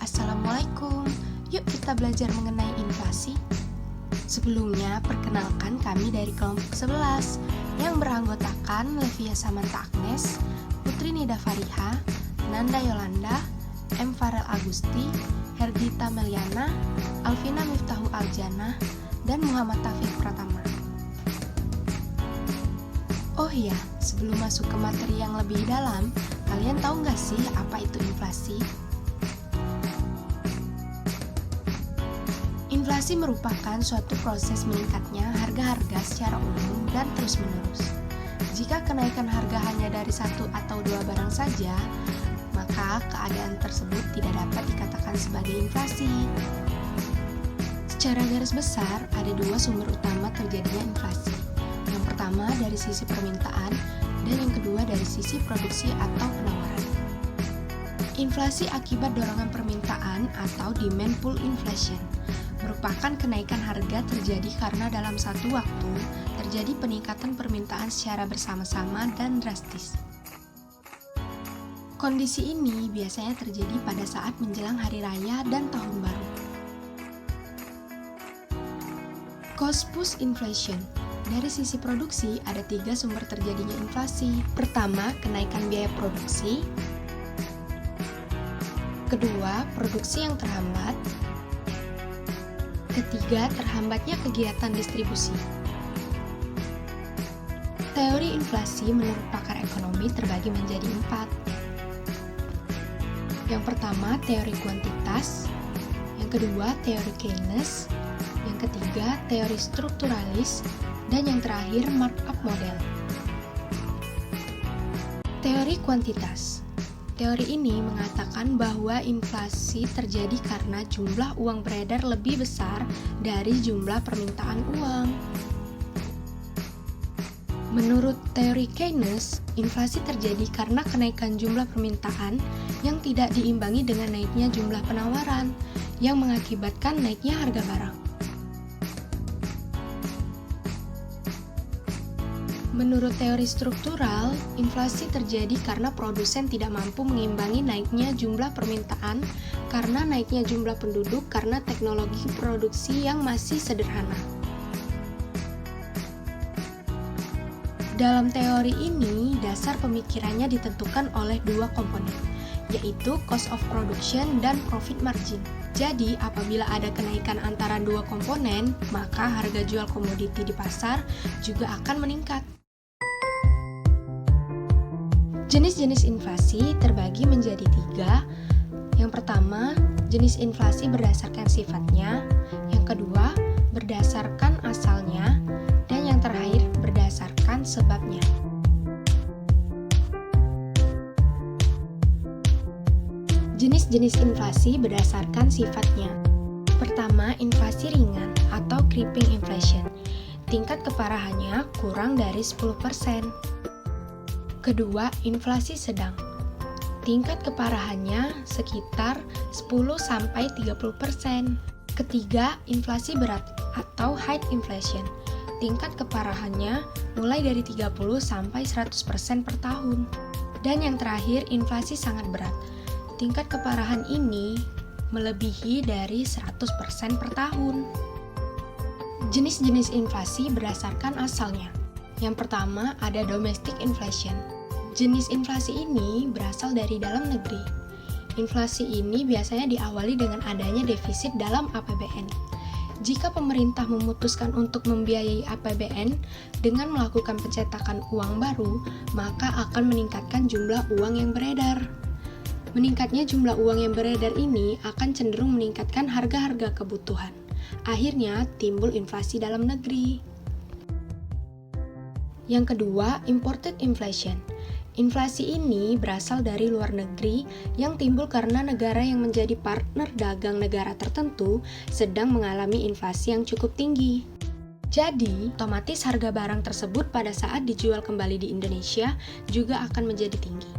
Assalamualaikum. Yuk kita belajar mengenai inflasi. Sebelumnya, perkenalkan kami dari kelompok 11 yang beranggotakan Levia Samantha Agnes, Putri Nida Fariha, Nanda Yolanda, M. Farel Agusti, Hergita Meliana, Alvina Miftahu Aljana, dan Muhammad Taufik Pratama. Oh iya, sebelum masuk ke materi yang lebih dalam, kalian tahu nggak sih apa itu inflasi? Inflasi merupakan suatu proses meningkatnya harga-harga secara umum dan terus-menerus. Jika kenaikan harga hanya dari satu atau dua barang saja, maka keadaan tersebut tidak dapat dikatakan sebagai inflasi. Secara garis besar, ada dua sumber utama terjadinya inflasi. Yang pertama dari sisi permintaan, dan yang kedua dari sisi produksi atau penawaran. Inflasi akibat dorongan permintaan atau demand pull inflation merupakan kenaikan harga terjadi karena dalam satu waktu terjadi peningkatan permintaan secara bersama-sama dan drastis. Kondisi ini biasanya terjadi pada saat menjelang hari raya dan tahun baru. Cost push inflation. Dari sisi produksi, ada tiga sumber terjadinya inflasi. Pertama, kenaikan biaya produksi. Kedua, produksi yang terhambat. Ketiga, terhambatnya kegiatan distribusi. Teori inflasi menurut pakar ekonomi terbagi menjadi 4. Yang pertama, teori kuantitas. Yang kedua, teori Keynes. Yang ketiga, teori strukturalis. Dan yang terakhir, markup model. Teori kuantitas. Teori ini mengatakan bahwa inflasi terjadi karena jumlah uang beredar lebih besar dari jumlah permintaan uang. Menurut teori Keynes, inflasi terjadi karena kenaikan jumlah permintaan yang tidak diimbangi dengan naiknya jumlah penawaran, yang mengakibatkan naiknya harga barang. Menurut teori struktural, inflasi terjadi karena produsen tidak mampu mengimbangi naiknya jumlah permintaan karena naiknya jumlah penduduk karena teknologi produksi yang masih sederhana. Dalam teori ini, dasar pemikirannya ditentukan oleh dua komponen, yaitu cost of production dan profit margin. Jadi, apabila ada kenaikan antara dua komponen, maka harga jual komoditi di pasar juga akan meningkat. Jenis-jenis inflasi terbagi menjadi 3. Yang pertama, jenis inflasi berdasarkan sifatnya. Yang kedua, berdasarkan asalnya. Dan yang terakhir, berdasarkan sebabnya. Jenis-jenis inflasi berdasarkan sifatnya. Pertama, inflasi ringan atau creeping inflation. Tingkat keparahannya kurang dari 10%. Kedua, inflasi sedang. Tingkat keparahannya sekitar 10-30%. Ketiga, inflasi berat atau high inflation. Tingkat keparahannya mulai dari 30-100% per tahun. Dan yang terakhir, inflasi sangat berat. Tingkat keparahan ini melebihi dari 100% per tahun. Jenis-jenis inflasi berdasarkan asalnya. Yang pertama, ada domestic inflation. Jenis inflasi ini berasal dari dalam negeri. Inflasi ini biasanya diawali dengan adanya defisit dalam APBN. Jika pemerintah memutuskan untuk membiayai APBN dengan melakukan pencetakan uang baru, maka akan meningkatkan jumlah uang yang beredar. Meningkatnya jumlah uang yang beredar ini akan cenderung meningkatkan harga-harga kebutuhan. Akhirnya timbul inflasi dalam negeri. Yang kedua, imported inflation. Inflasi ini berasal dari luar negeri yang timbul karena negara yang menjadi partner dagang negara tertentu sedang mengalami inflasi yang cukup tinggi. Jadi, otomatis harga barang tersebut pada saat dijual kembali di Indonesia juga akan menjadi tinggi.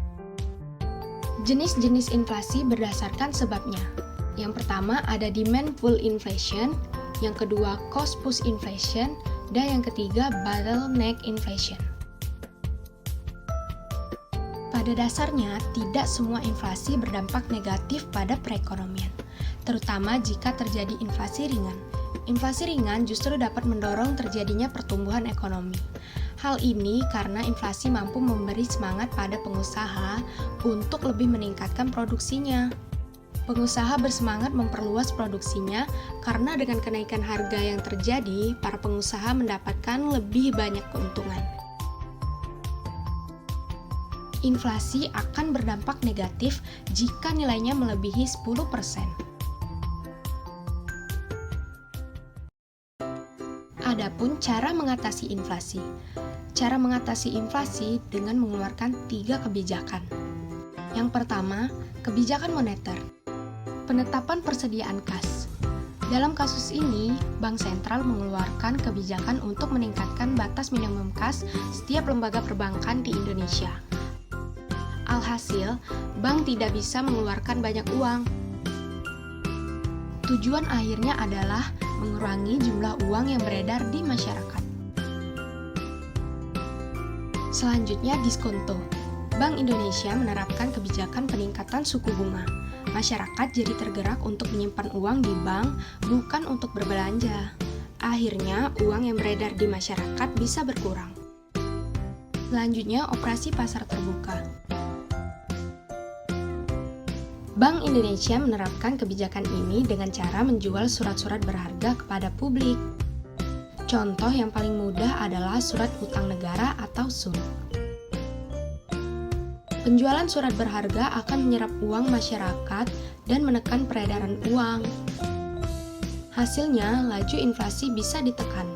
Jenis-jenis inflasi berdasarkan sebabnya. Yang pertama ada demand pull inflation, yang kedua cost push inflation, dan yang ketiga bottleneck inflation. Pada dasarnya, tidak semua inflasi berdampak negatif pada perekonomian, terutama jika terjadi inflasi ringan. Inflasi ringan justru dapat mendorong terjadinya pertumbuhan ekonomi. Hal ini karena inflasi mampu memberi semangat pada pengusaha untuk lebih meningkatkan produksinya. Pengusaha bersemangat memperluas produksinya karena dengan kenaikan harga yang terjadi, para pengusaha mendapatkan lebih banyak keuntungan. Inflasi akan berdampak negatif jika nilainya melebihi 10%. Adapun cara mengatasi inflasi. Cara mengatasi inflasi dengan mengeluarkan 3 kebijakan. Yang pertama, kebijakan moneter. Penetapan persediaan kas. Dalam kasus ini, Bank Sentral mengeluarkan kebijakan untuk meningkatkan batas minimum kas setiap lembaga perbankan di Indonesia. Alhasil, bank tidak bisa mengeluarkan banyak uang. Tujuan akhirnya adalah mengurangi jumlah uang yang beredar di masyarakat. Selanjutnya, diskonto. Bank Indonesia menerapkan kebijakan peningkatan suku bunga. Masyarakat jadi tergerak untuk menyimpan uang di bank, bukan untuk berbelanja. Akhirnya, uang yang beredar di masyarakat bisa berkurang. Selanjutnya, operasi pasar terbuka. Bank Indonesia menerapkan kebijakan ini dengan cara menjual surat-surat berharga kepada publik. Contoh yang paling mudah adalah surat utang negara atau SUN. Penjualan surat berharga akan menyerap uang masyarakat dan menekan peredaran uang. Hasilnya, laju inflasi bisa ditekan.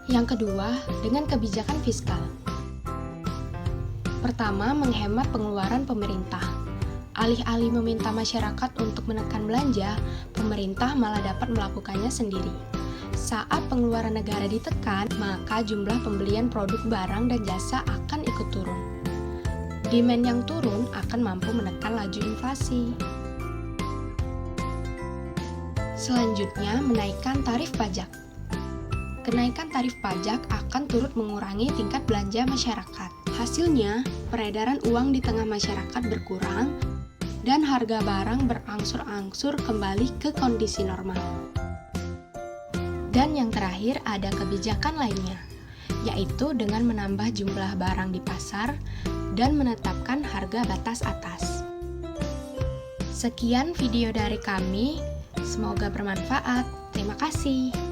Yang kedua, dengan kebijakan fiskal. Pertama, menghemat pengeluaran pemerintah. Alih-alih meminta masyarakat untuk menekan belanja, pemerintah malah dapat melakukannya sendiri. Saat pengeluaran negara ditekan, maka jumlah pembelian produk barang dan jasa akan ikut turun. Demand yang turun akan mampu menekan laju inflasi. Selanjutnya, menaikkan tarif pajak. Kenaikan tarif pajak akan turut mengurangi tingkat belanja masyarakat. Hasilnya, peredaran uang di tengah masyarakat berkurang dan harga barang berangsur-angsur kembali ke kondisi normal. Dan yang terakhir ada kebijakan lainnya, yaitu dengan menambah jumlah barang di pasar dan menetapkan harga batas atas. Sekian video dari kami, semoga bermanfaat. Terima kasih.